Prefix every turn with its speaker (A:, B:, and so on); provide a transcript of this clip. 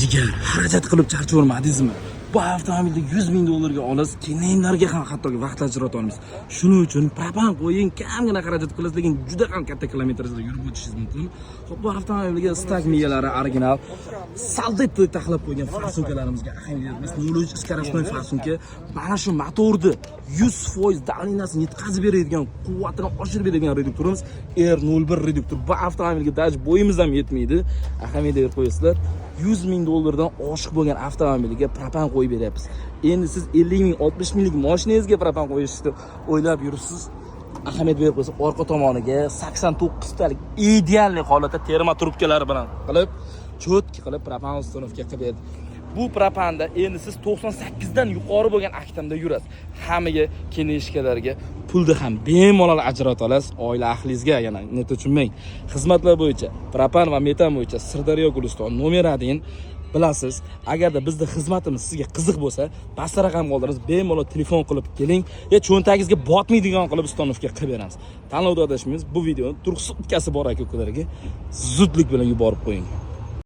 A: Jigar, xarajat qilib charchavermadingizmi? Bu avtomobilni 100 ming dollarga olasiz, kelinlarga ham hattoki vaqt ajrata olmaysiz. Shuning uchun propan qo'ying, kamgina xarajat qilasiz, lekin juda ham katta kilometrda yurib o'tishingiz mumkin. Xo'p, bu avtomobilga stak miyalari original, saldatda taxlab qo'ygan farsumkalarimizga ahamiyat beramiz. 03 скоростной farsumka mana shu motorni 100% davlinasini yetkazib beradigan, quvvatini oshirib beradigan reduktorimiz R01 reduktor. Bu avtomobilga daj bo'yimiz ham yetmaydi. Ahamiyat berib qo'yasizlar. 100 ming dollardan oshiq bo'lgan avtomobiliga propan qo'yib beryapmiz. Endi siz 50 ming, 60 minglik mashinangizga propan qo'yishni o'ylab yuribsiz. Ahamiyat berib qo'ysa, orqa tomoniga 89 talik idealniy holatda terma trubkalari bilan qilib, cho'tki qilib propan uстановка qilib berdi. Bu propanda endi siz 98 dan yuqori bo'lgan aktamda yurasiz. Hammaga kineshkalarga pulni ham bemalol ajrata olasiz. Oila ahlingizga yana net tushunmang. Xizmatlar bo'yicha propan va metan bo'yicha Sirdaryo Guliston nomer 1 bilasiz. Agarda bizning xizmatimiz sizga qiziq bo'lsa, pastda raqam qoldiramiz, bemalol telefon qilib keling. Cho'ntagingizga botmaydigan qilib uстановка qilib beramiz. Tanlovda adashmaymiz. Bu videoni turk sutkasi bor aka-ukalarga zudlik bilan yuborib qo'ying.